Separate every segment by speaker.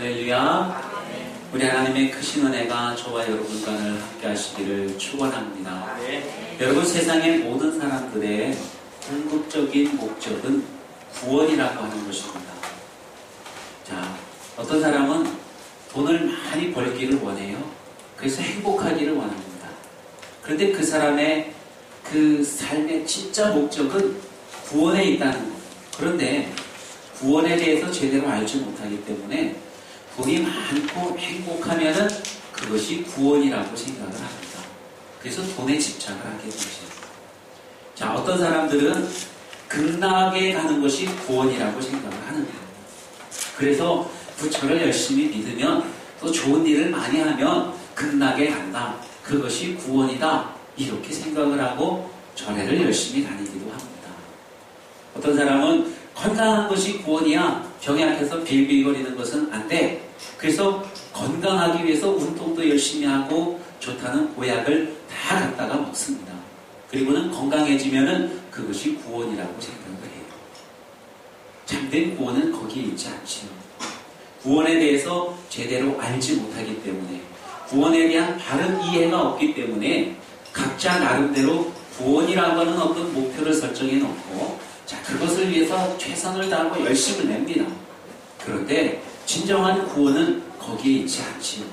Speaker 1: 할렐루야. 우리 하나님의 크신 은혜가 저와 여러분과는 함께 하시기를 축원합니다. 여러분, 세상의 모든 사람들의 궁극적인 목적은 구원이라고 하는 것입니다. 자, 어떤 사람은 돈을 많이 벌기를 원해요. 그래서 행복하기를 원합니다. 그런데 그 사람의 그 삶의 진짜 목적은 구원에 있다는 거예요. 그런데 구원에 대해서 제대로 알지 못하기 때문에 돈이 많고 행복하면은 그것이 구원이라고 생각을 합니다. 그래서 돈에 집착을 하게 되죠. 자, 어떤 사람들은 극락에 가는 것이 구원이라고 생각을 하는 거예요. 그래서 부처를 열심히 믿으면 또 좋은 일을 많이 하면 극락에 간다. 그것이 구원이다. 이렇게 생각을 하고 절에를 열심히 다니기도 합니다. 어떤 사람은 건강한 것이 구원이야. 병에 약해서 빌빌거리는 것은 안 돼. 그래서 건강하기 위해서 운동도 열심히 하고 좋다는 보약을 다 갖다가 먹습니다. 그리고는 건강해지면은 그것이 구원이라고 생각을 해요. 참된 구원은 거기에 있지 않지요. 구원에 대해서 제대로 알지 못하기 때문에, 구원에 대한 바른 이해가 없기 때문에 각자 나름대로 구원이라고 하는 어떤 목표를 설정해 놓고, 자, 그것을 위해서 최선을 다하고 열심을 냅니다. 그런데 진정한 구원은 거기에 있지 않지요.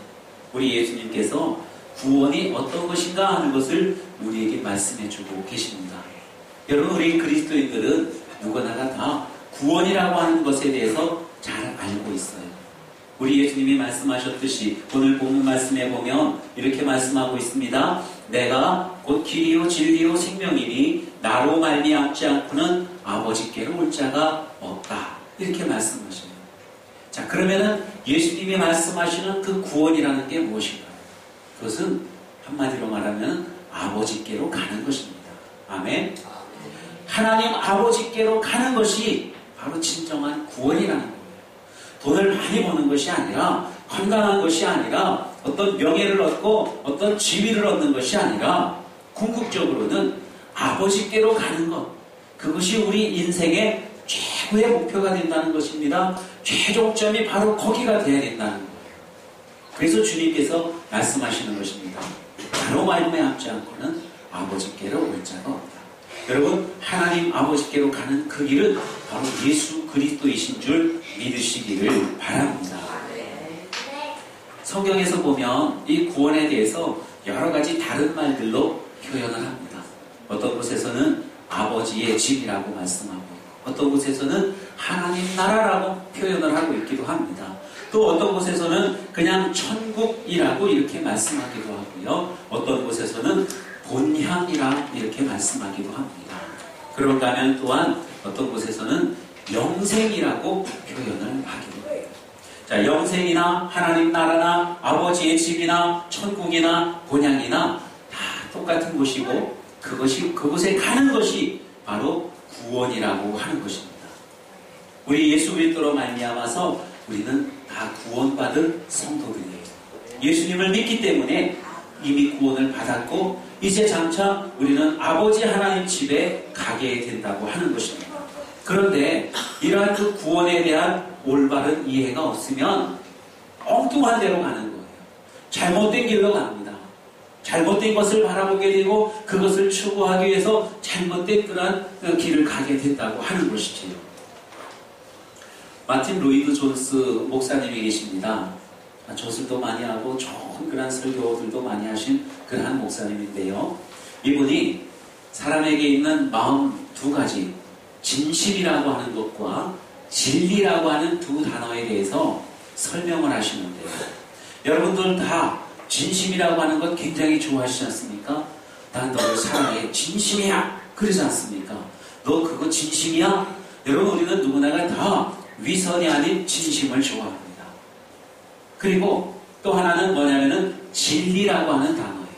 Speaker 1: 우리 예수님께서 구원이 어떤 것인가 하는 것을 우리에게 말씀해 주고 계십니다. 여러분, 우리 그리스도인들은 누구나가 다 구원이라고 하는 것에 대해서 잘 알고 있어요. 우리 예수님이 말씀하셨듯이 오늘 본문 말씀에 보면 이렇게 말씀하고 있습니다. 내가 곧 길이요 진리요 생명이니 나로 말미암지 않고는 아버지께로 올 자가 없다. 이렇게 말씀하셔요. 자, 그러면은 예수님이 말씀하시는 그 구원이라는 게 무엇인가요? 그것은 한마디로 말하면 아버지께로 가는 것입니다. 아멘. 하나님 아버지께로 가는 것이 바로 진정한 구원이라는 거예요. 돈을 많이 버는 것이 아니라, 건강한 것이 아니라, 어떤 명예를 얻고 어떤 지위를 얻는 것이 아니라, 궁극적으로는 아버지께로 가는 것, 그것이 우리 인생의 최고의 목표가 된다는 것입니다. 최종점이 바로 거기가 되어야 된다는 거예요. 그래서 주님께서 말씀하시는 것입니다. 나로 말미암지 않고는 아버지께로 올 자가 없다. 여러분, 하나님 아버지께로 가는 그 길은 바로 예수 그리스도이신 줄 믿으시기를 바랍니다. 성경에서 보면 이 구원에 대해서 여러 가지 다른 말들로 표현을 합니다. 어떤 곳에서는 아버지의 집이라고 말씀하고, 어떤 곳에서는 하나님 나라라고 표현을 하고 있기도 합니다. 또 어떤 곳에서는 그냥 천국이라고 이렇게 말씀하기도 하고요. 어떤 곳에서는 본향이라 이렇게 말씀하기도 합니다. 그런가 하면 또한 어떤 곳에서는 영생이라고 표현을 하기도 해요. 자, 영생이나 하나님 나라나 아버지의 집이나 천국이나 본향이나 다 똑같은 곳이고, 그곳에 가는 것이 바로 구원이라고 하는 것입니다. 우리 예수 그리스도로 말미암아서 우리는 다 구원받은 성도들이에요. 예수님을 믿기 때문에 이미 구원을 받았고, 이제 장차 우리는 아버지 하나님 집에 가게 된다고 하는 것입니다. 그런데 이러한 그 구원에 대한 올바른 이해가 없으면 엉뚱한 데로 가는 거예요. 잘못된 길로 갑니다. 잘못된 것을 바라보게 되고 그것을 추구하기 위해서 잘못된 그러한 길을 가게 된다고 하는 것이지요. 마틴 로이드 존스 목사님이 계십니다. 조술도 많이 하고 좋은 그런 설교들도 많이 하신 그러한 목사님인데요. 이분이 사람에게 있는 마음 두 가지, 진실이라고 하는 것과 진리라고 하는 두 단어에 대해서 설명을 하시는데요. 여러분들 다 진심이라고 하는 것 굉장히 좋아하시지 않습니까? 난 너를 사랑해, 진심이야, 그러지 않습니까? 너 그거 진심이야? 여러분, 우리는 누구나가 다 위선이 아닌 진심을 좋아합니다. 그리고 또 하나는 뭐냐면은 진리라고 하는 단어예요.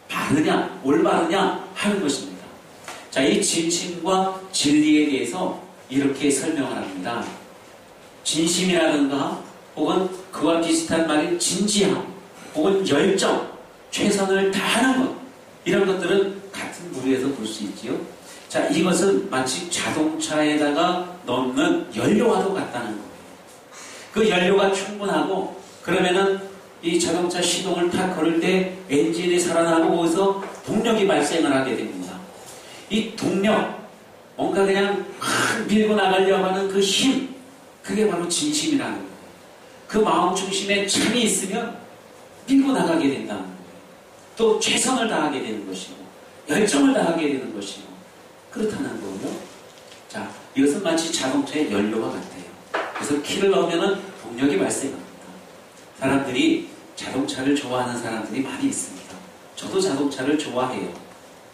Speaker 1: 바르냐, 올바르냐 하는 것입니다. 자, 이 진심과 진리에 대해서 이렇게 설명을 합니다. 진심이라든가 혹은 그와 비슷한 말인 진지함 혹은 열정, 최선을 다하는 것, 이런 것들은 같은 부류에서 볼 수 있지요. 자, 이것은 마치 자동차에다가 넣는 연료와도 같다는 거예요. 그 연료가 충분하고 그러면은 이 자동차 시동을 탁 걸을 때 엔진이 살아나고 거기서 동력이 발생을 하게 됩니다. 이 동력, 뭔가 그냥 밀고 나가려고 하는 그 힘, 그게 바로 진심이라는 거예요. 그 마음 중심에 참이 있으면 밀고 나가게 된다는 거예요. 또 최선을 다하게 되는 것이고 열정을 다하게 되는 것이고 그렇다는 거고요. 자, 이것은 마치 자동차의 연료와 같아요. 그래서 키를 넣으면 동력이 발생합니다. 사람들이 자동차를 좋아하는 사람들이 많이 있습니다. 저도 자동차를 좋아해요.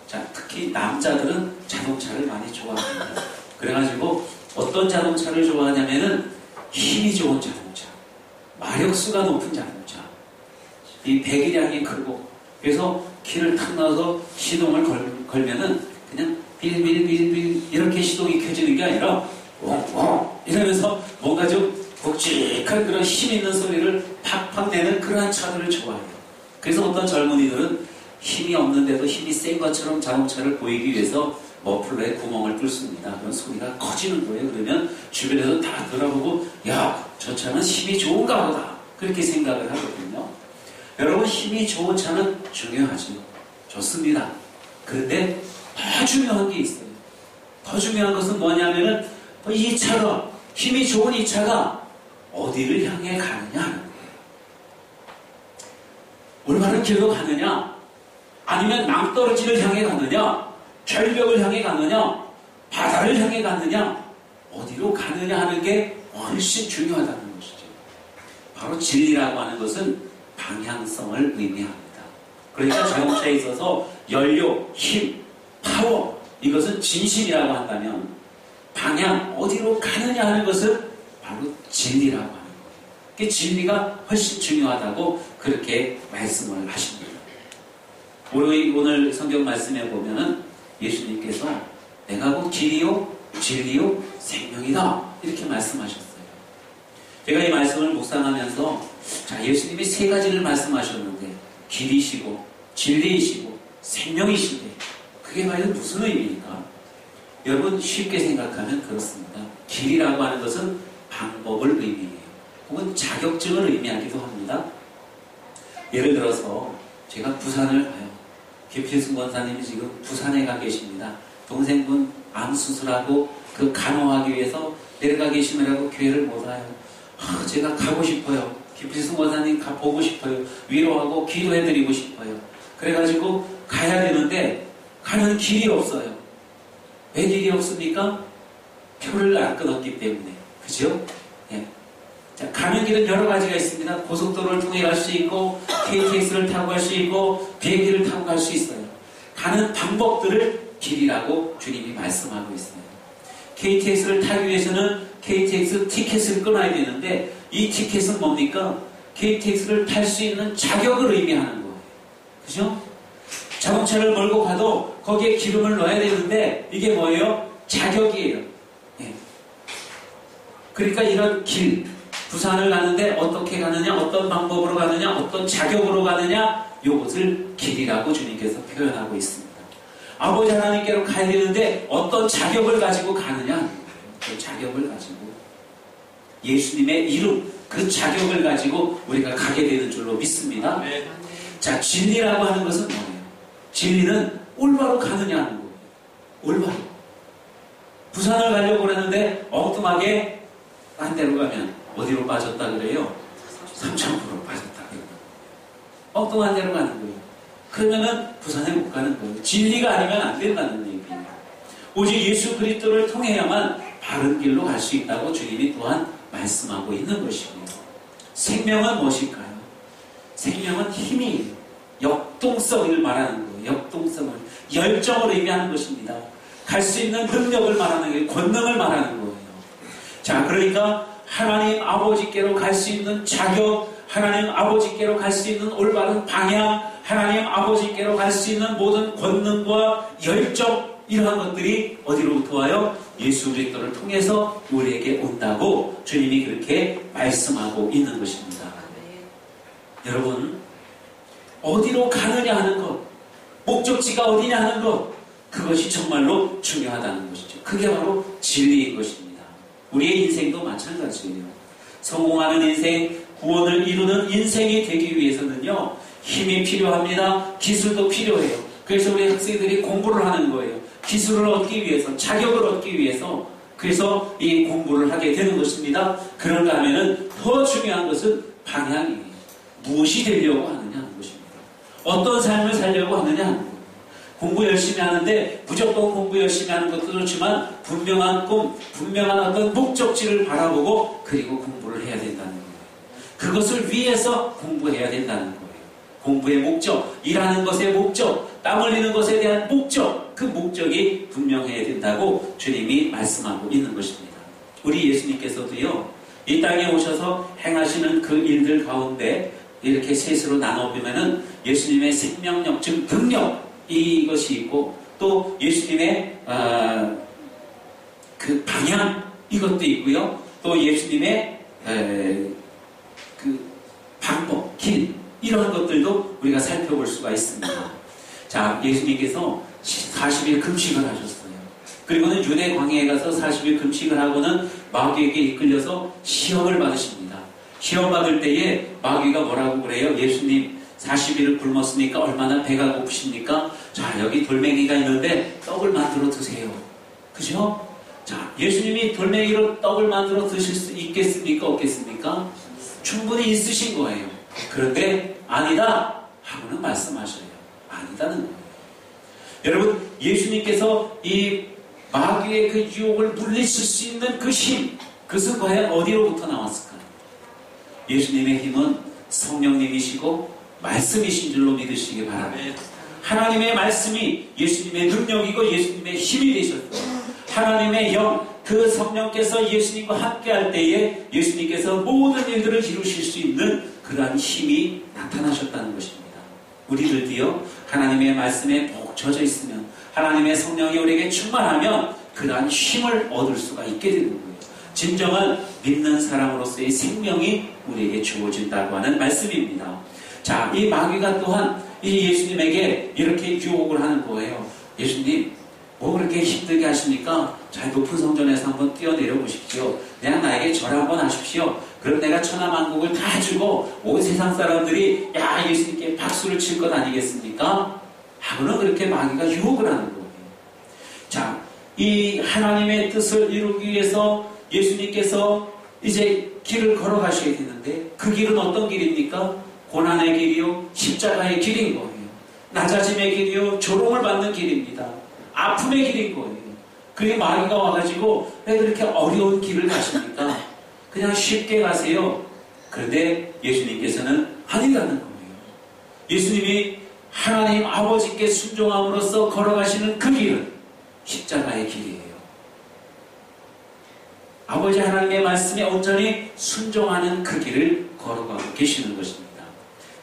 Speaker 1: 자, 특히 남자들은 자동차를 많이 좋아합니다. 그래가지고 어떤 자동차를 좋아하냐면은 힘이 좋은 자동차, 마력수가 높은 자동차, 이 배기량이 크고 그래서 키를 탁 넣어서 시동을 걸면은 그냥 빌빌빌빌 이렇게 시동이 켜지는 게 아니라 웅웅 이러면서 뭔가 좀 굵직한 그런 힘 있는 소리를 팍팍 내는 그러한 차들을 좋아해요. 그래서 어떤 젊은이들은 힘이 없는데도 힘이 센 것처럼 자동차를 보이기 위해서 머플러에 구멍을 뚫습니다. 그런 소리가 커지는 거예요. 그러면 주변에서 다 돌아보고 야, 저 차는 힘이 좋은가 보다 그렇게 생각을 하거든요. 여러분, 힘이 좋은 차는 중요하죠. 좋습니다. 그런데 더 중요한 게 있어요. 더 중요한 것은 뭐냐면은 이 차가, 힘이 좋은 이 차가 어디를 향해 가느냐 하는 거예요. 올바른 길로 가느냐, 아니면 낭떠러지를 향해 가느냐, 절벽을 향해 가느냐, 바다를 향해 가느냐, 어디로 가느냐 하는 게 훨씬 중요하다는 것이죠. 바로 진리라고 하는 것은 방향성을 의미합니다. 그러니까 자동차에 있어서 연료, 힘, 파워, 이것은 진심이라고 한다면 방향, 어디로 가느냐 하는 것은 바로 진리라고 하는 거예요. 그 진리가 훨씬 중요하다고 그렇게 말씀을 하십니다. 오늘 성경 말씀에 보면은 예수님께서 내가 곧 길이요, 진리요, 생명이다 이렇게 말씀하셨어요. 제가 이 말씀을 묵상하면서 자, 예수님이 세 가지를 말씀하셨는데 길이시고 진리이시고 생명이시고 그게 과연 무슨 의미입니까? 여러분, 쉽게 생각하면 그렇습니다. 길이라고 하는 것은 방법을 의미해요. 혹은 자격증을 의미하기도 합니다. 예를 들어서 제가 부산을 가요. 김필순 권사님이 지금 부산에 가 계십니다. 동생분 암 수술하고 그 간호하기 위해서 내려가 계시느라고 교회를 못 와요. 제가 가고 싶어요. 김필순 권사님 보고 싶어요. 위로하고 기도해드리고 싶어요. 그래가지고 가야 되는데 가는 길이 없어요. 왜 길이 없습니까? 표를 안 끊었기 때문에. 그죠? 예. 자, 가는 길은 여러 가지가 있습니다. 고속도로를 통해 갈 수 있고, KTX를 타고 갈 수 있고, 비행기를 타고 갈 수 있어요. 가는 방법들을 길이라고 주님이 말씀하고 있어요. KTX를 타기 위해서는 KTX 티켓을 끊어야 되는데, 이 티켓은 뭡니까? KTX를 탈 수 있는 자격을 의미하는 거예요. 그죠? 자동차를 몰고 가도 거기에 기름을 넣어야 되는데, 이게 뭐예요? 자격이에요. 예. 그러니까 이런 길, 부산을 가는데 어떻게 가느냐, 어떤 방법으로 가느냐, 어떤 자격으로 가느냐, 이것을 길이라고 주님께서 표현하고 있습니다. 아버지 하나님께로 가야 되는데 어떤 자격을 가지고 가느냐, 그 자격을 가지고 예수님의 이름, 그 자격을 가지고 우리가 가게 되는 줄로 믿습니다. 네. 자, 진리라고 하는 것은 뭐예요? 진리는 올바로 가느냐 하는 거예요. 올바로. 부산을 가려고 그러는데 엉뚱하게 딴 데로 가면 어디로 빠졌다 그래요? 삼천포로 빠졌다 그래요. 엉뚱한 데로 가는 거예요. 그러면은 부산에 못 가는 거예요. 진리가 아니면 안 된다는 얘기예요. 오직 예수 그리스도를 통해야만 바른 길로 갈 수 있다고 주님이 또한 말씀하고 있는 것입니다. 생명은 무엇일까요? 생명은 힘이 역동성을 말하는 거예요. 역동성을, 열정을 의미하는 것입니다. 갈 수 있는 능력을 말하는 거예요. 권능을 말하는 거예요. 자, 그러니까 하나님 아버지께로 갈 수 있는 자격, 하나님 아버지께로 갈 수 있는 올바른 방향, 하나님 아버지께로 갈 수 있는 모든 권능과 열정, 이러한 것들이 어디로부터 와요? 예수 그리스도를 통해서 우리에게 온다고 주님이 그렇게 말씀하고 있는 것입니다. 여러분, 어디로 가느냐 하는 것, 목적지가 어디냐 하는 것, 그것이 정말로 중요하다는 것이죠. 그게 바로 진리인 것입니다. 우리의 인생도 마찬가지예요. 성공하는 인생, 구원을 이루는 인생이 되기 위해서는요, 힘이 필요합니다. 기술도 필요해요. 그래서 우리 학생들이 공부를 하는 거예요. 기술을 얻기 위해서, 자격을 얻기 위해서. 그래서 이 공부를 하게 되는 것입니다. 그런가 하면은 더 중요한 것은 방향이에요. 무엇이 되려고 하느냐 하는 것입니다. 어떤 삶을 살려고 하느냐 하는 거예요. 공부 열심히 하는데 무조건 공부 열심히 하는 것도 좋지만 분명한 꿈, 분명한 어떤 목적지를 바라보고 그리고 공부를 해야 된다는 거예요. 그것을 위해서 공부해야 된다는 거예요. 공부의 목적, 일하는 것의 목적, 땀 흘리는 것에 대한 목적, 그 목적이 분명해야 된다고 주님이 말씀하고 있는 것입니다. 우리 예수님께서도요, 이 땅에 오셔서 행하시는 그 일들 가운데 이렇게 셋으로 나눠보면은 예수님의 생명력, 즉 능력, 이것이 있고 또 예수님의 그 방향, 이것도 있고요. 또 예수님의 그 방법, 길, 이런 것들도 우리가 살펴볼 수가 있습니다. 자, 예수님께서 40일 금식을 하셨어요. 그리고는 유대 광야에 가서 40일 금식을 하고는 마귀에게 이끌려서 시험을 받으십니다. 시험 받을 때에 마귀가 뭐라고 그래요? 예수님 40일을 굶었으니까 얼마나 배가 고프십니까? 자, 여기 돌멩이가 있는데 떡을 만들어 드세요. 그죠? 자, 예수님이 돌멩이로 떡을 만들어 드실 수 있겠습니까? 없겠습니까? 충분히 있으신 거예요. 그런데 아니다 하고는 말씀하셔요. 아니다는 거예요. 여러분, 예수님께서 이 마귀의 그 유혹을 물리칠 수 있는 그 힘, 그것은 과연 어디로부터 나왔을까요? 예수님의 힘은 성령님이시고 말씀이신 줄로 믿으시기 바랍니다. 하나님의 말씀이 예수님의 능력이고 예수님의 힘이 되셨어요. 하나님의 영, 그 성령께서 예수님과 함께할 때에 예수님께서 모든 일들을 이루실 수 있는 그러한 힘이 나타나셨다는 것입니다. 우리들도요, 하나님의 말씀에 복 젖어 있으면, 하나님의 성령이 우리에게 충만하면 그러한 힘을 얻을 수가 있게 되는 거예요. 진정한 믿는 사람으로서의 생명이 우리에게 주어진다고 하는 말씀입니다. 자, 이 마귀가 또한 이 예수님에게 이렇게 유혹을 하는 거예요. 예수님, 뭐 그렇게 힘들게 하십니까? 자, 높은 성전에서 한번 뛰어내려 보십시오. 그냥 나에게 절 한번 하십시오. 그럼 내가 천하만국을 다 주고 온 세상 사람들이 야, 예수님께 박수를 칠 것 아니겠습니까? 하고는 그렇게 마귀가 유혹을 하는 거예요. 자, 이 하나님의 뜻을 이루기 위해서 예수님께서 이제 길을 걸어가셔야 되는데 그 길은 어떤 길입니까? 고난의 길이요, 십자가의 길인 거예요. 낮아짐의 길이요, 조롱을 받는 길입니다. 아픔의 길인 거예요. 그게 마귀가 와가지고 왜 그렇게 어려운 길을 가십니까? 그냥 쉽게 가세요. 그런데 예수님께서는 아니라는 거예요. 예수님이 하나님 아버지께 순종함으로써 걸어가시는 그 길은 십자가의 길이에요. 아버지 하나님의 말씀에 온전히 순종하는 그 길을 걸어가고 계시는 것입니다.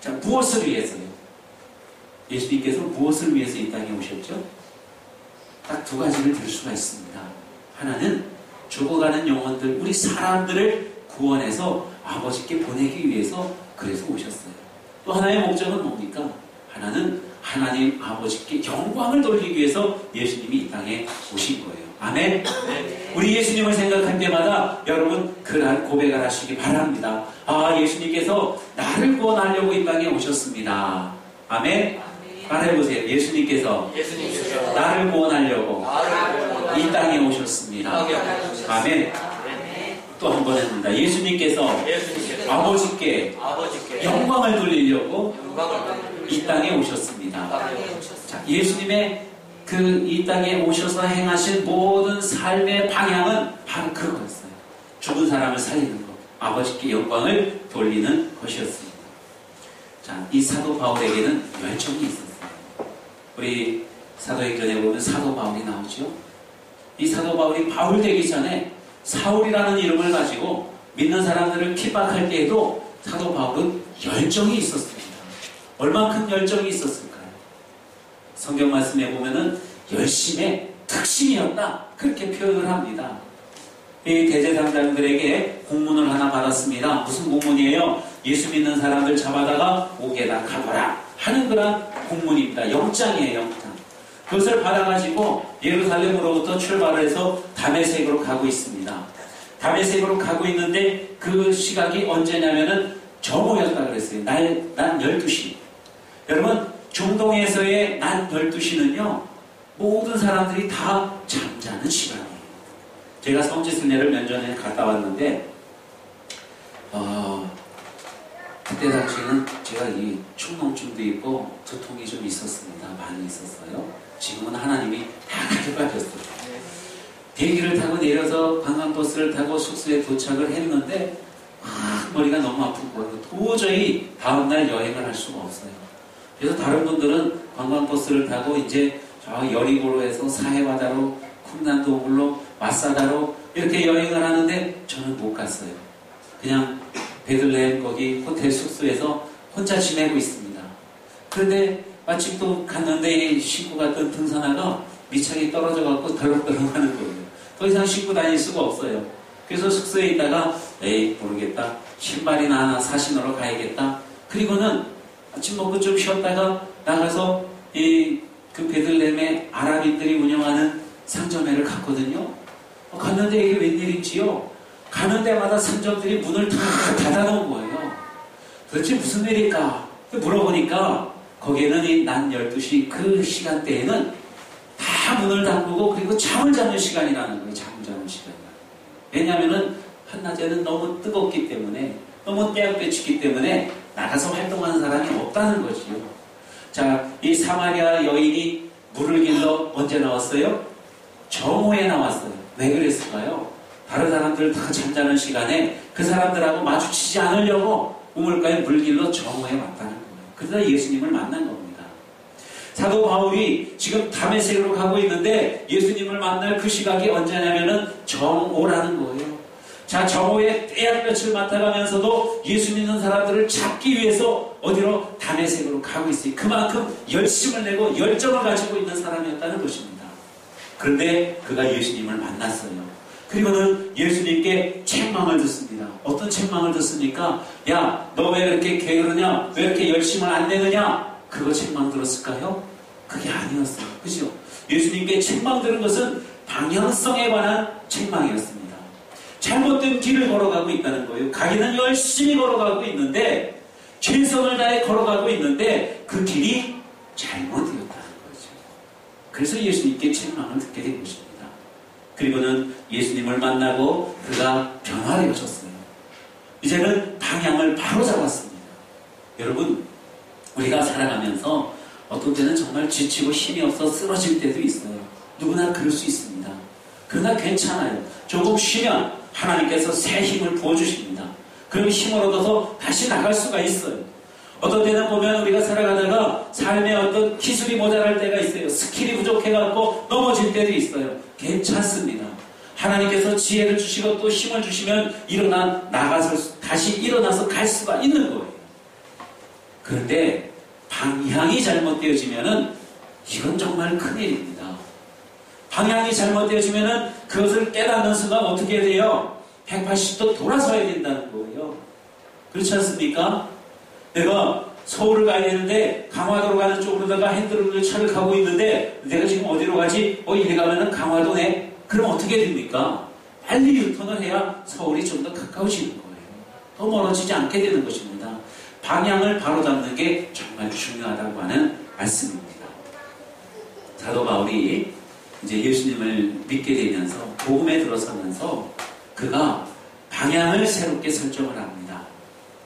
Speaker 1: 자, 무엇을 위해서요? 예수님께서 무엇을 위해서 이 땅에 오셨죠? 딱 두 가지를 들 수가 있습니다. 하나는 죽어가는 영혼들, 우리 사람들을 구원해서 아버지께 보내기 위해서 그래서 오셨어요. 또 하나의 목적은 뭡니까? 하나는 하나님 아버지께 영광을 돌리기 위해서 예수님이 이 땅에 오신 거예요. 아멘. 네. 우리 예수님을 생각할 때마다 여러분 그날 고백을 하시기 바랍니다. 아, 예수님께서 나를 구원하려고 이 땅에 오셨습니다. 아멘. 말해보세요. 예수님께서 나를 구원하려고 이 땅에 오셨습니다. 아멘. 또 한 번 했습니다. 예수님께서 아버지께 영광을 돌리려고 이 땅에 오셨습니다. 자, 예수님의 이 땅에 오셔서 행하신 모든 삶의 방향은 바로 그거였어요. 죽은 사람을 살리는 것, 아버지께 영광을 돌리는 것이었습니다. 자, 이 사도 바울에게는 열정이 있었어요. 우리 사도행전에 보면 사도 바울이 나오죠. 이 사도 바울이 바울 되기 전에 사울이라는 이름을 가지고 믿는 사람들을 핍박할 때에도 사도 바울은 열정이 있었습니다. 얼만큼 열정이 있었을까요? 성경 말씀에 보면은 열심의 특심이었다, 그렇게 표현을 합니다. 이 대제사장들에게 공문을 하나 받았습니다. 무슨 공문이에요? 예수 믿는 사람들 잡아다가 옥에다 가둬라 하는 그런 공문입니다. 영장이에요, 영장. 그것을 받아가지고 예루살렘으로부터 출발을 해서 다메섹으로 가고 있습니다. 다메섹으로 가고 있는데 그 시각이 언제냐면은 정오였다 그랬어요. 난 12시. 여러분, 중동에서의 난 12시는요, 모든 사람들이 다 잠자는 시간이에요. 제가 성지순례를 몇 년에 갔다 왔는데, 그때 당시에는 제가 이 축농증도 있고 두통이 좀 있었습니다. 많이 있었어요. 지금은 하나님이 다 가져가셨어요. 비행기를 타고 내려서 관광버스를 타고 숙소에 도착을 했는데 머리가 너무 아픈 거예요. 도저히 다음날 여행을 할 수가 없어요. 그래서 다른 분들은 관광버스를 타고 이제 저 여리고로 해서 사해바다로 쿰란도글로 마사다로 이렇게 여행을 하는데 저는 못 갔어요. 그냥 베들레헴 거기 호텔 숙소에서 혼자 지내고 있습니다. 그런데 마침 또 갔는데 신고 갔던 등산화가 밑창에 떨어져 갖고 덜렁덜렁 하는 거예요. 더 이상 신고 다닐 수가 없어요. 그래서 숙소에 있다가 에이 모르겠다. 신발이나 하나 사신으로 가야겠다. 그리고는 아침 먹고 좀 쉬었다가 나가서 그 베들레헴의 아랍인들이 운영하는 상점회를 갔거든요. 갔는데 이게 웬일인지요. 가는 데마다 상점들이 문을 다 닫아놓은 거예요. 도대체 무슨 일일까? 물어보니까 거기에는 이 낮 12시 그 시간대에는 다 문을 잠그고 그리고 잠을 자는 시간이라는 거예요. 잠을 자는 시간이라는 거예요. 왜냐하면은 한낮에는 너무 뜨겁기 때문에 너무 떼약볕이기 때문에 나가서 활동하는 사람이 없다는 거지요. 자, 이 사마리아 여인이 물을 길러 언제 나왔어요? 정오에 나왔어요. 왜 그랬을까요? 다른 사람들 다 잠자는 시간에 그 사람들하고 마주치지 않으려고 우물가에 물 길러 정오에 왔다는 거예요. 그러다 예수님을 만난 겁니다. 사도 바울이 지금 다메섹으로 가고 있는데 예수님을 만날 그 시각이 언제냐면은 정오라는 거예요. 자, 정오에 떼약볕을 맡아가면서도 예수 믿는 사람들을 잡기 위해서 어디로? 다메섹으로 가고 있어요. 그만큼 열심을 내고 열정을 가지고 있는 사람이었다는 것입니다. 그런데 그가 예수님을 만났어요. 그리고는 예수님께 책망을 듣습니다. 어떤 책망을 듣습니까? 야, 너 왜 이렇게 게으르냐? 왜 이렇게 열심을 안 내느냐? 그거 책망 들었을까요? 그게 아니었어요. 그죠? 예수님께 책망 들은 것은 방향성에 관한 책망이었습니다. 잘못된 길을 걸어가고 있다는 거예요. 가기는 열심히 걸어가고 있는데 최선을 다해 걸어가고 있는데 그 길이 잘못되었다는 거죠. 그래서 예수님께 책망을 듣게 된 것입니다. 그리고는 예수님을 만나고 그가 변화되어졌어요. 이제는 방향을 바로 잡았습니다. 여러분, 우리가 살아가면서 어떤 때는 정말 지치고 힘이 없어 쓰러질 때도 있어요. 누구나 그럴 수 있습니다. 그러나 괜찮아요. 조금 쉬면 하나님께서 새 힘을 부어주십니다. 그럼 힘을 얻어서 다시 나갈 수가 있어요. 어떤 때는 보면 우리가 살아가다가 삶에 어떤 기술이 모자랄 때가 있어요. 스킬이 부족해갖고 넘어질 때도 있어요. 괜찮습니다. 하나님께서 지혜를 주시고 또 힘을 주시면 다시 일어나서 갈 수가 있는 거예요. 그런데 방향이 잘못되어지면은 이건 정말 큰일입니다. 방향이 잘못되어지면은 그것을 깨닫는 순간 어떻게 돼요? 180도 돌아서야 된다는 거예요. 그렇지 않습니까? 내가 서울을 가야 되는데 강화도로 가는 쪽으로다가 핸들로 차를 가고 있는데 내가 지금 어디로 가지? 이리 가면은 강화도네? 그럼 어떻게 됩니까? 빨리 유턴을 해야 서울이 좀 더 가까워지는 거예요. 더 멀어지지 않게 되는 것입니다. 방향을 바로 잡는 게 정말 중요하다고 하는 말씀입니다. 사도 바울이 이제 예수님을 믿게 되면서 복음에 들어서면서 그가 방향을 새롭게 설정을 합니다.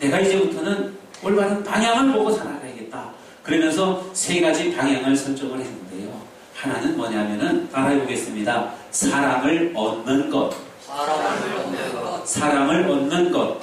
Speaker 1: 내가 이제부터는 올바른 방향을 보고 살아가야겠다. 그러면서 세 가지 방향을 설정을 했는데요. 하나는 뭐냐면은 따라해보겠습니다. 사랑을 얻는 것. 사랑을 얻는 것.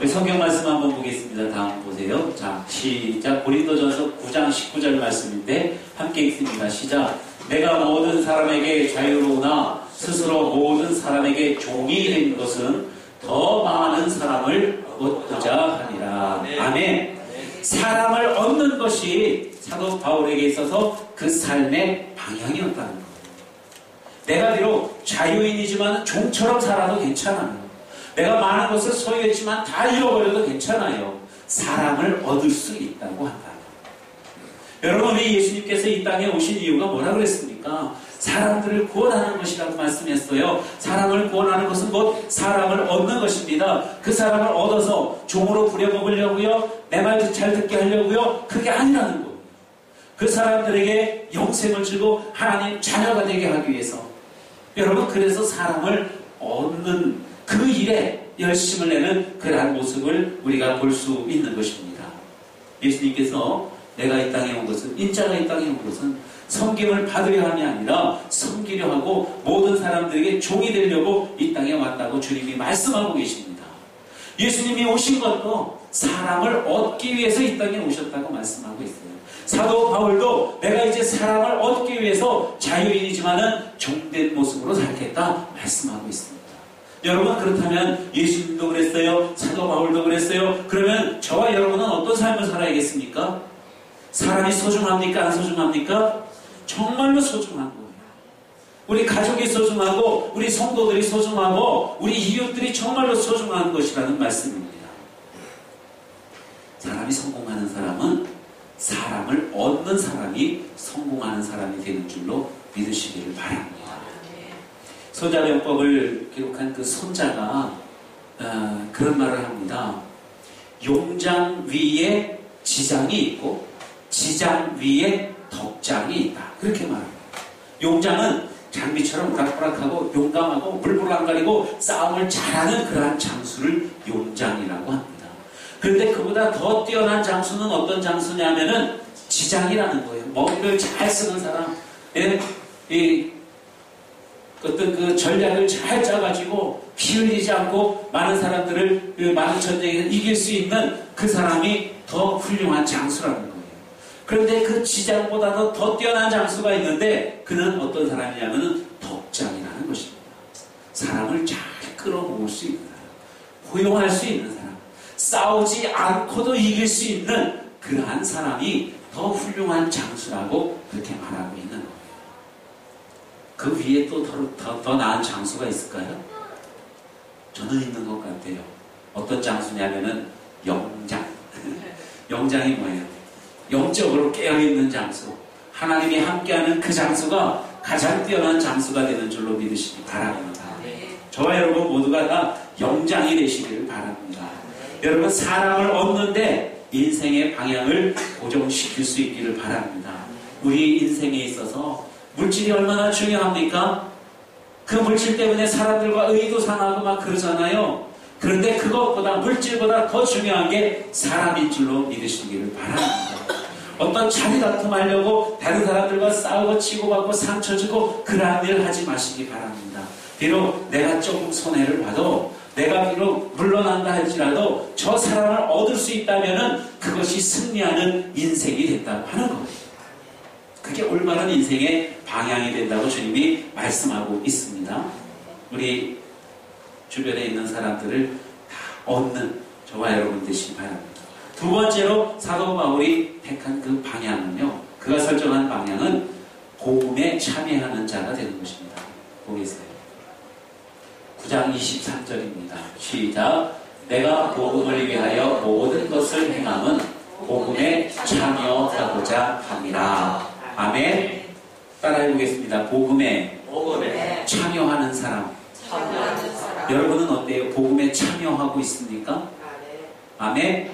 Speaker 1: 성경 말씀 한번 보겠습니다. 다음 보세요. 자, 시작. 고린도전서 9장 19절 말씀인데 함께 읽습니다. 시작. 내가 모든 사람에게 자유로우나 스스로 모든 사람에게 종이 된 것은 더 많은 사람을 얻고자 하니라. 아멘. 사람을 얻는 것이 사도 바울에게 있어서 그 삶의 방향이었다는 거예요. 내가 비록 자유인이지만 종처럼 살아도 괜찮아요. 내가 많은 것을 소유했지만 다 잃어버려도 괜찮아요. 사람을 얻을 수 있다고 한다. 여러분, 우리 예수님께서 이 땅에 오신 이유가 뭐라 그랬습니까? 사람들을 구원하는 것이라고 말씀했어요. 사람을 구원하는 것은 곧 사람을 얻는 것입니다. 그 사람을 얻어서 종으로 부려먹으려고요, 내 말 잘 듣게 하려고요, 그게 아니라는 거예요. 그 사람들에게 영생을 주고 하나님 자녀가 되게 하기 위해서. 여러분, 그래서 사람을 얻는 그 일에 열심을 내는 그러한 모습을 우리가 볼 수 있는 것입니다. 예수님께서 내가 이 땅에 온 것은, 인자가 이 땅에 온 것은 섬김을 받으려 함이 아니라 섬기려 하고 모든 사람들에게 종이 되려고 이 땅에 왔다고 주님이 말씀하고 계십니다. 예수님이 오신 것도 사람을 얻기 위해서 이 땅에 오셨다고 말씀하고 있어요. 사도 바울도 내가 이제 사람을 얻기 위해서 자유인이지만은 종된 모습으로 살겠다 말씀하고 있습니다. 여러분, 그렇다면 예수님도 그랬어요. 사도 바울도 그랬어요. 그러면 저와 여러분은 어떤 삶을 살아야겠습니까? 사람이 소중합니까? 안 소중합니까? 정말로 소중한 거예요. 우리 가족이 소중하고 우리 성도들이 소중하고 우리 이웃들이 정말로 소중한 것이라는 말씀입니다. 사람이 성공하는 사람은 사람을 얻는 사람이 성공하는 사람이 되는 줄로 믿으시기를 바랍니다. 손자병법을 기록한 그 손자가 그런 말을 합니다. 용장 위에 지장이 있고 지장 위에 덕장이 있다. 그렇게 말합니다. 용장은 장비처럼 우락부락하고 용감하고 물불 안 가리고 싸움을 잘하는 그러한 장수를 용장이라고 합니다. 그런데 그보다 더 뛰어난 장수는 어떤 장수냐면은 지장이라는 거예요. 머리를 잘 쓰는 사람, 어떤 그 전략을 잘 짜가지고 피 흘리지 않고 많은 사람들을 많은 전쟁에서 이길 수 있는 그 사람이 더 훌륭한 장수라는 거예요. 그런데 그 지장보다도 더 뛰어난 장수가 있는데 그는 어떤 사람이냐면은 덕장이라는 것입니다. 사람을 잘 끌어모을 수 있는 사람, 포용할 수 있는 사람, 싸우지 않고도 이길 수 있는 그러한 사람이 더 훌륭한 장수라고 그렇게 말하고 있는 거예요. 그 위에 또 더 나은 장수가 있을까요? 저는 있는 것 같아요. 어떤 장수냐면은 영장. 영장이 뭐예요? 영적으로 깨어있는 장수. 하나님이 함께하는 그 장수가 가장 뛰어난 장수가 되는 줄로 믿으시기 바랍니다. 저와 여러분 모두가 다 영장이 되시기를 바랍니다. 여러분, 사람을 얻는데 인생의 방향을 고정시킬 수 있기를 바랍니다. 우리 인생에 있어서 물질이 얼마나 중요합니까? 그 물질 때문에 사람들과 의도 상하고 막 그러잖아요. 그런데 그것보다, 물질보다 더 중요한 게 사람인 줄로 믿으시기를 바랍니다. 어떤 자리 다툼하려고 다른 사람들과 싸우고 치고받고 상처 주고 그러한 일을 하지 마시기 바랍니다. 비록 내가 조금 손해를 봐도, 내가 비록 물러난다 할지라도 저 사람을 얻을 수 있다면은 그것이 승리하는 인생이 된다고 하는 거예요. 그게 올바른 인생의 방향이 된다고 주님이 말씀하고 있습니다. 우리 주변에 있는 사람들을 다 얻는 저와 여러분 되시기 바랍니다. 두 번째로 사도 바울이 택한 그 방향은요, 그가 설정한 방향은 복음에 참여하는 자가 되는 것입니다. 보겠어요. 9장 23절입니다. 시작. 내가 복음을 위하여 모든 것을 행함은 복음에 참여하고자 합니다. 아멘. 따라해보겠습니다. 복음에 참여하는 사람. 여러분은 어때요? 복음에 참여하고 있습니까? 아멘.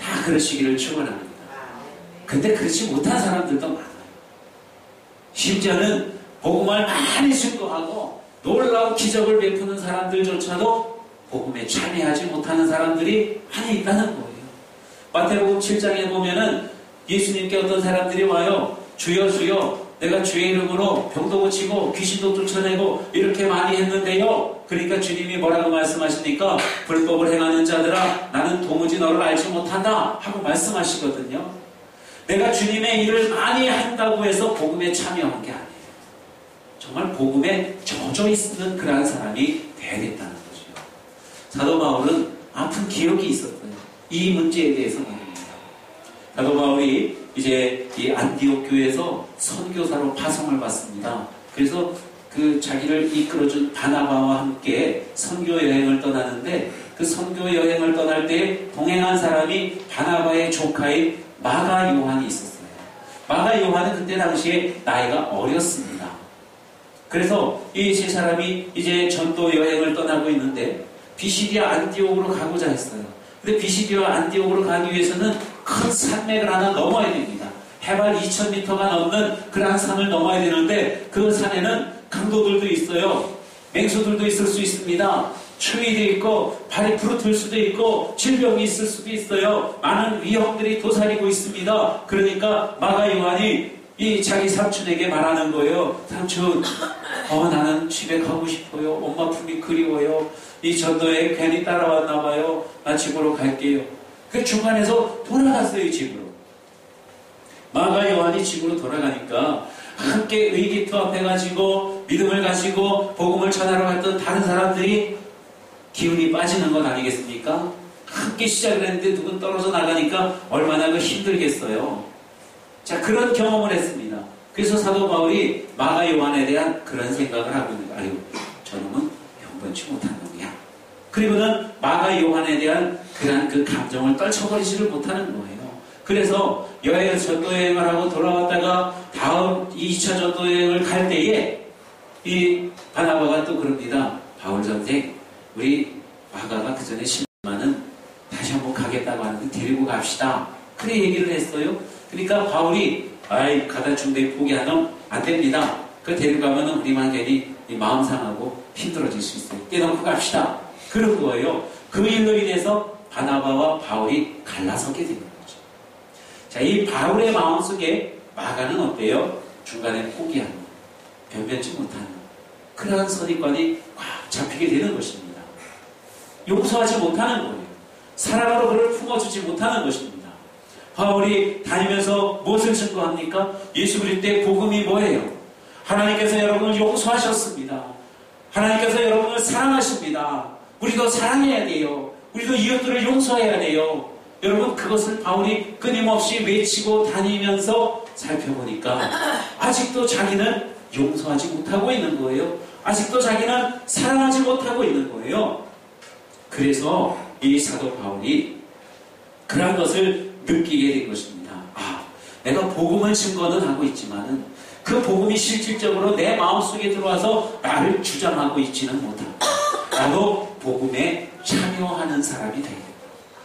Speaker 1: 다 그러시기를 축원합니다. 근데 그렇지 못한 사람들도 많아요. 심지어는 복음을 많이 증거하고 놀라운 기적을 베푸는 사람들조차도 복음에 참여하지 못하는 사람들이 많이 있다는 거예요. 마태복음 7장에 보면은 예수님께 어떤 사람들이 와요. 주여 주여, 내가 주의 이름으로 병도 고치고 귀신도 쫓아내고 이렇게 많이 했는데요. 그러니까 주님이 뭐라고 말씀하십니까? 불법을 행하는 자들아, 나는 도무지 너를 알지 못한다 하고 말씀하시거든요. 내가 주님의 일을 많이 한다고 해서 복음에 참여한 게 아니에요. 정말 복음에 젖어 있는 그러한 사람이 되야겠다는 거죠. 사도 바울은 아픈 기억이 있었어요. 이 문제에 대해서 말입니다. 사도 바울이 이제 이 안디옥 교회에서 선교사로 파송을 받습니다. 그래서 그 자기를 이끌어준 바나바와 함께 선교 여행을 떠나는데, 그 선교 여행을 떠날 때 동행한 사람이 바나바의 조카인 마가 요한이 있었어요. 마가 요한은 그때 당시에 나이가 어렸습니다. 그래서 이 세 사람이 이제 전도 여행을 떠나고 있는데 비시디아 안디옥으로 가고자 했어요. 근데 비시디아 안디옥으로 가기 위해서는 큰 산맥을 하나 넘어야 됩니다. 해발 2000m가 넘는 그러한 산을 넘어야 되는데 그 산에는 강도들도 있어요. 맹수들도 있을 수 있습니다. 추위도 있고 발이 부르틀 수도 있고 질병이 있을 수도 있어요. 많은 위험들이 도사리고 있습니다. 그러니까 마가 요한이 이 자기 삼촌에게 말하는 거예요. 삼촌, 나는 집에 가고 싶어요. 엄마 품이 그리워요. 이 전도에 괜히 따라왔나 봐요. 나 집으로 갈게요. 그 중간에서 돌아갔어요, 집으로. 마가 요한이 집으로 돌아가니까 함께 의기투합해가지고 믿음을 가지고 복음을 전하러 갔던 다른 사람들이 기운이 빠지는 것 아니겠습니까? 함께 시작을 했는데 누군 떨어져 나가니까 얼마나 그 힘들겠어요. 자, 그런 경험을 했습니다. 그래서 사도 바울이 마가 요한에 대한 그런 생각을 하고 있는 거예요. 아유, 저놈은 형번치 못한 놈이야. 그리고는 마가 요한에 대한 그런 그 감정을 떨쳐버리지를 못하는 거예요. 그래서 전도여행을 하고 돌아왔다가 다음 2차 전도여행을 갈 때에 이 바나바가 또 그럽니다. 바울 선생, 우리 마가가 그 전에 실만은 다시 한번 가겠다고 하는데 데리고 갑시다. 그래 얘기를 했어요. 그러니까 바울이 가다 중대에 포기하면 안 됩니다. 그 데려가면 우리만 괜히 마음 상하고 힘들어질 수 있어요. 떼놓고 갑시다. 그런 거예요. 그 일로 인해서 바나바와 바울이 갈라서게 되는 거죠. 자, 이 바울의 마음속에 마가는 어때요? 중간에 포기하는, 변변치 못하는 그러한 선입관이 꽉 잡히게 되는 것입니다. 용서하지 못하는 거예요. 사랑으로 그를 품어주지 못하는 것입니다. 바울이 다니면서 무엇을 증거합니까? 예수 그리스도의 복음이 뭐예요? 하나님께서 여러분을 용서하셨습니다. 하나님께서 여러분을 사랑하십니다. 우리도 사랑해야 돼요. 우리도 이웃들을 용서해야 돼요. 여러분, 그것을 바울이 끊임없이 외치고 다니면서 살펴보니까 아직도 자기는 용서하지 못하고 있는 거예요. 아직도 자기는 사랑하지 못하고 있는 거예요. 그래서 이 사도 바울이 그런 것을 느끼게 된 것입니다. 내가 복음을 증거는 하고 있지만은 그 복음이 실질적으로 내 마음속에 들어와서 나를 주장하고 있지는 못한다. 나도 복음에 참여하는 사람이 되겠다.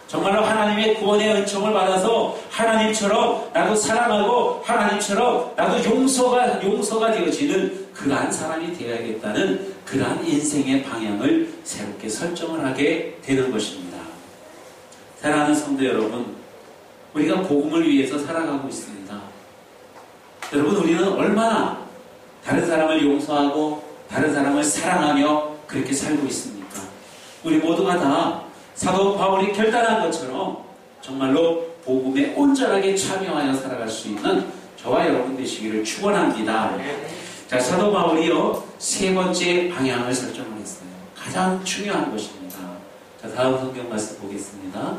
Speaker 1: 정말로 하나님의 구원의 은총을 받아서 하나님처럼 나도 사랑하고 하나님처럼 나도 용서가 되어지는 그러한 사람이 되어야겠다는 그러한 인생의 방향을 새롭게 설정을 하게 되는 것입니다. 사랑하는 성도 여러분, 우리가 복음을 위해서 살아가고 있습니다. 여러분, 우리는 얼마나 다른 사람을 용서하고 다른 사람을 사랑하며 그렇게 살고 있습니까? 우리 모두가 다 사도 바울이 결단한 것처럼 정말로 복음에 온전하게 참여하여 살아갈 수 있는 저와 여러분 되시기를 축원합니다. 자, 사도 바울이요, 세 번째 방향을 설정을 했어요. 가장 중요한 것입니다. 자, 다음 성경 말씀 보겠습니다.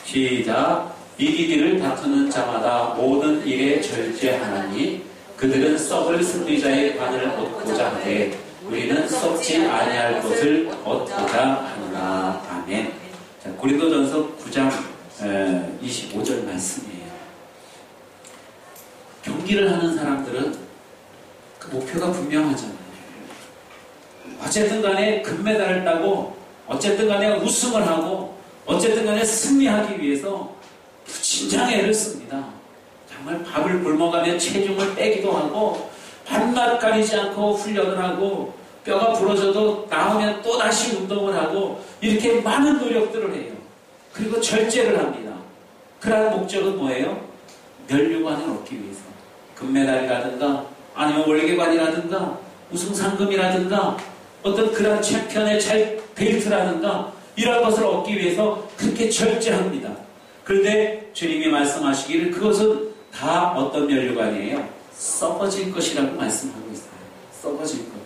Speaker 1: 시작. 이기기를 다투는 자마다 모든 일에 절제하나니 그들은 썩을 승리자의 관을 얻고자 하되 우리는 썩지 아니할 것을 얻고자 하노라. 아멘. 자, 고린도전서 9장 25절 말씀이에요. 경기를 하는 사람들은 그 목표가 분명하잖아요. 어쨌든 간에 금메달을 따고 어쨌든 간에 우승을 하고 어쨌든 간에 승리하기 위해서 진작 애를 씁니다. 정말 밥을 굶어가며 체중을 빼기도 하고 밤낮 가리지 않고 훈련을 하고 뼈가 부러져도 나오면 또 다시 운동을 하고 이렇게 많은 노력들을 해요. 그리고 절제를 합니다. 그러한 목적은 뭐예요? 면류관을 얻기 위해서. 금메달이라든가 아니면 월계관이라든가 우승 상금이라든가 어떤 그러한 챔피언의 벨트라든가 이런 것을 얻기 위해서 그렇게 절제합니다. 그런데 주님이 말씀하시기를 그것은 다 어떤 면류관이에요? 썩어질 것이라고 말씀하고 있어요. 썩어질 것.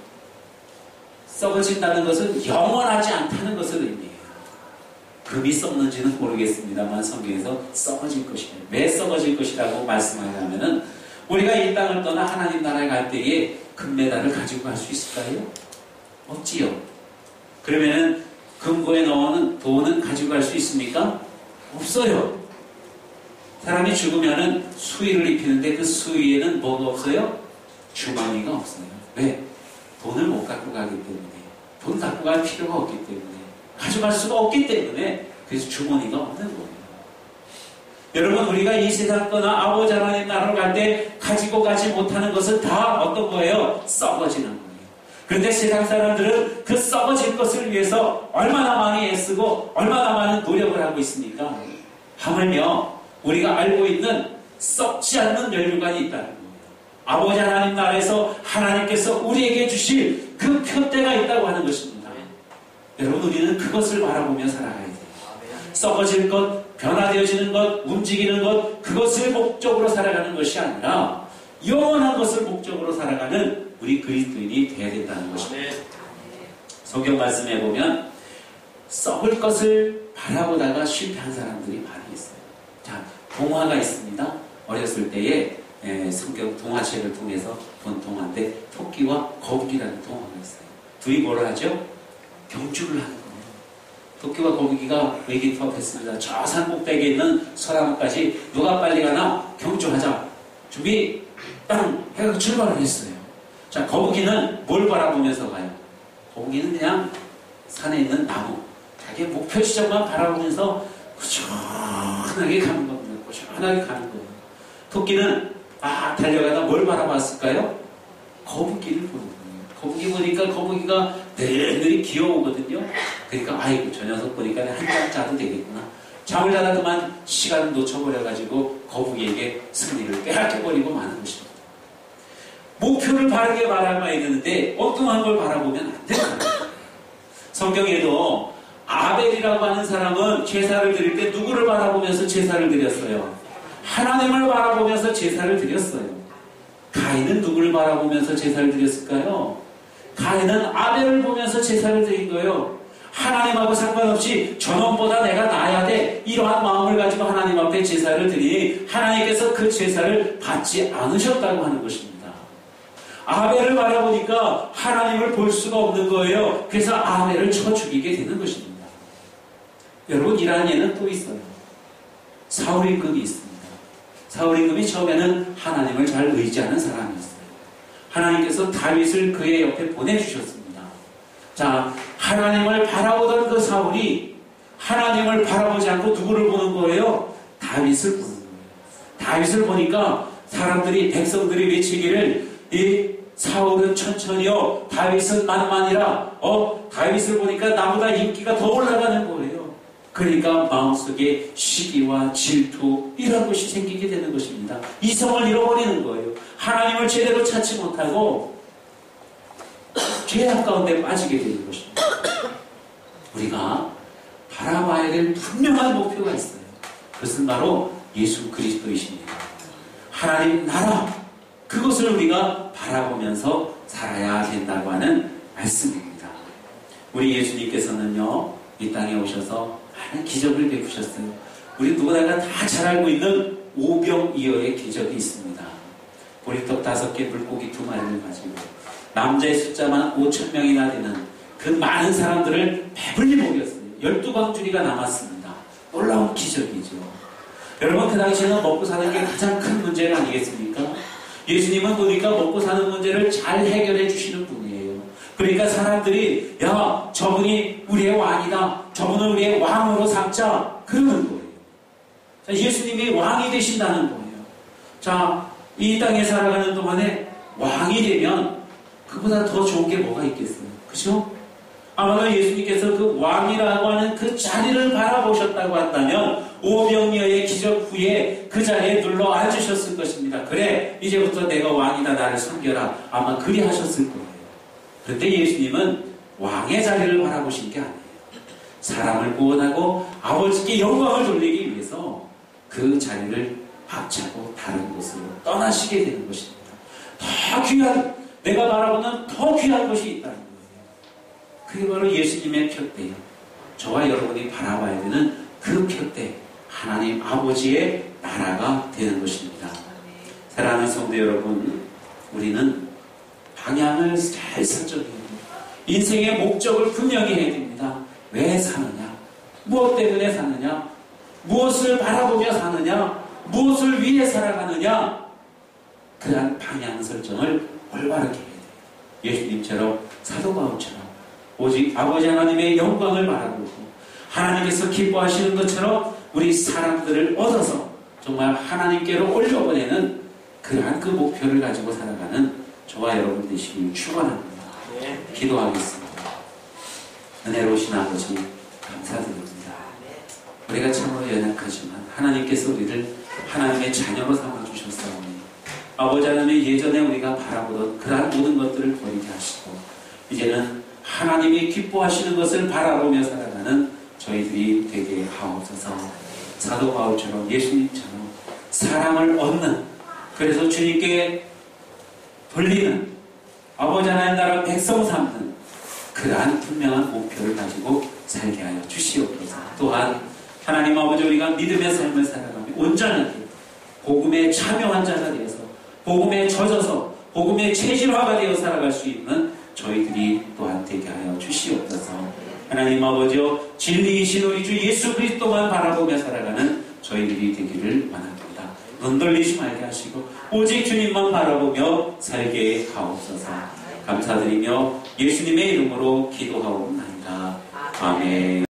Speaker 1: 썩어진다는 것은 영원하지 않다는 것을 의미해요. 금이 썩는지는 모르겠습니다만 성경에서 썩어질 것이에요. 왜 썩어질 것이라고 말씀하냐면은 우리가 이 땅을 떠나 하나님 나라에 갈 때에 금메달을 가지고 갈 수 있을까요? 없지요. 그러면은 금고에 넣어놓은 돈은 가지고 갈 수 있습니까? 없어요. 사람이 죽으면은 수의를 입히는데 그 수의에는 뭐가 없어요? 주머니가 없어요. 왜? 돈을 못 갖고 가기 때문에, 돈 갖고 갈 필요가 없기 때문에, 가져갈 수가 없기 때문에, 그래서 주머니가 없는 거예요. 여러분, 우리가 이 세상 떠나 아버지 하나님 나라로 갈 때 가지고 가지 못하는 것은 다 어떤 거예요? 썩어지는 거예요. 그런데 세상 사람들은 그 썩어질 것을 위해서 얼마나 많이 애쓰고 얼마나 많은 노력을 하고 있습니까? 하물며 우리가 알고 있는 썩지 않는 멸류관이 있다는 거예요. 아버지 하나님 나라에서 하나님께서 우리에게 주실 그 표대가 있다고 하는 것입니다. 여러분, 우리는 그것을 바라보며 살아가야 돼요. 썩어질 것, 변화되어지는 것, 움직이는 것, 그것을 목적으로 살아가는 것이 아니라 영원한 것을 목적으로 살아가는 우리 그리스도인이 되어야 된다는 것입니다. 성경 말씀에 보면 썩을 것을 바라보다가 실패한 사람들이 많이 있어요. 자, 동화가 있습니다. 어렸을 때에 성경 동화책을 통해서 본 동화인데 토끼와 거북이라는 동화가 있어요. 둘이 뭐를 하죠? 경주를 하는 거예요. 토끼와 거북이가 의기투합했습니다. 저 산 꼭대기에 있는 소나무까지 누가 빨리 가나 경주하자. 준비 땅 해서 출발을 했어요. 자, 거북이는 뭘 바라보면서 가요? 거북이는 그냥 산에 있는 나무, 자기의 목표 지점만 바라보면서 꾸준하게 가는 겁니다. 꾸준하게 가는 거예요. 토끼는 달려가다 뭘 바라봤을까요? 거북이를 보는 거예요. 거북이 보니까 거북이가 늘늘이 귀여우거든요. 그러니까 아이고 저 녀석 보니까 한 잔 짜도 되겠구나. 잠을 자다 그만 시간을 놓쳐버려가지고 거북이에게 승리를 빼앗겨버리고 마는 것입니다. 목표를 바르게 바라봐야 되는데 엉뚱한 걸 바라보면 안 됩니다. 성경에도 아벨이라고 하는 사람은 제사를 드릴 때 누구를 바라보면서 제사를 드렸어요? 하나님을 바라보면서 제사를 드렸어요. 가인은 누구를 바라보면서 제사를 드렸을까요? 가인은 아벨을 보면서 제사를 드린 거예요. 하나님하고 상관없이 저놈보다 내가 나아야 돼, 이러한 마음을 가지고 하나님 앞에 제사를 드리니 하나님께서 그 제사를 받지 않으셨다고 하는 것입니다. 아벨을 바라보니까 하나님을 볼 수가 없는 거예요. 그래서 아벨을 쳐 죽이게 되는 것입니다. 여러분, 이러한 예는 또 있어요. 사울 임금이 있습니다. 사울 임금이 처음에는 하나님을 잘 의지하는 사람이었어요. 하나님께서 다윗을 그의 옆에 보내주셨습니다. 자, 하나님을 바라보던 그 사울이 하나님을 바라보지 않고 누구를 보는 거예요? 다윗을 보는 거예요. 다윗을 보니까 사람들이, 백성들이 외치기를 이 사울은 천천히요, 다윗은 만만이라. 다윗을 보니까 나보다 인기가 더 올라가는 거예요. 그러니까 마음속에 시기와 질투, 이런 것이 생기게 되는 것입니다. 이성을 잃어버리는 거예요. 하나님을 제대로 찾지 못하고 죄악 가운데 빠지게 되는 것입니다. 우리가 바라봐야 될 분명한 목표가 있어요. 그것은 바로 예수 그리스도이십니다. 하나님 나라, 그것을 우리가 바라보면서 살아야 된다고 하는 말씀입니다. 우리 예수님께서는요, 이 땅에 오셔서 많은 기적을 베푸셨어요. 우리 누구나가 다 잘 알고 있는 오병이어의 기적이 있습니다. 보리떡 5개, 물고기 2마리를 가지고 남자의 숫자만 5,000명이나 되는 그 많은 사람들을 배불리 먹였어요. 12광주리가 남았습니다. 놀라운 기적이죠. 여러분, 그 당시에는 먹고 사는 게 가장 큰 문제가 아니겠습니까? 예수님은 보니까 먹고 사는 문제를 잘 해결해 주시는 분이에요. 그러니까 사람들이 야, 저분이 우리의 왕이다, 저분을 우리의 왕으로 삼자, 그러는 거예요. 자, 예수님이 왕이 되신다는 거예요. 자, 이 땅에 살아가는 동안에 왕이 되면 그보다 더 좋은 게 뭐가 있겠어요? 그죠? 아마도 예수님께서 그 왕이라고 하는 그 자리를 바라보셨다고 한다면 오병이어의 기적 후에 그 자리에 눌러 앉으셨을 것입니다. 그래, 이제부터 내가 왕이다, 나를 섬겨라. 아마 그리 하셨을 거예요. 그런데 예수님은 왕의 자리를 바라보신 게 아니에요. 사람을 구원하고 아버지께 영광을 돌리기 위해서 그 자리를 박차고 다른 곳으로 떠나시게 되는 것입니다. 더 귀한, 내가 바라보는 더 귀한 것이 있다는 거예요. 그게 바로 예수님의 표대예요. 저와 여러분이 바라봐야 되는 그 표대, 하나님 아버지의 나라가 되는 것입니다. 사랑하는 성도 여러분, 우리는 방향을 잘 설정해야 됩니다. 인생의 목적을 분명히 해야 됩니다. 왜 사느냐? 무엇 때문에 사느냐? 무엇을 바라보며 사느냐? 무엇을 위해 살아가느냐? 그러한 방향 설정을 올바르게 해야 돼요. 예수님처럼 사도 바울처럼 오직 아버지 하나님의 영광을 바라보고 하나님께서 기뻐하시는 것처럼 우리 사람들을 얻어서 정말 하나님께로 올려보내는 그러한 그 목표를 가지고 살아가는 저와 여러분 되시길 축원합니다. 기도하겠습니다. 은혜로우신 아버지 감사드립니다. 우리가 참으로 연약하지만 하나님께서 우리를 하나님의 자녀로 삼아주셨사오니 아버지 하나님의 예전에 우리가 바라보던 그러한 모든 것들을 버리게 하시고 이제는 하나님이 기뻐하시는 것을 바라보며 살아가는 저희들이 되게 하옵소서. 사도 바울처럼 예수님처럼 사랑을 얻는, 그래서 주님께 돌리는, 아버지 하나님 나라 백성 삼는 그러한 분명한 목표를 가지고 살게 하여 주시옵소서. 또한 하나님 아버지 우리가 믿음의 삶을 살아가며 온전하게 복음에 참여한 자가 되어서 복음에 젖어서 복음의 체질화가 되어 살아갈 수 있는 저희들이 또한 되게 하여 주시옵소서. 하나님 아버지여 진리이신 우리 주 예수 그리스도만 바라보며 살아가는 저희들이 되기를 원합니다. 눈 돌리지 말게 하시고 오직 주님만 바라보며 살게 하옵소서. 감사드리며 예수님의 이름으로 기도하옵나이다. 아멘.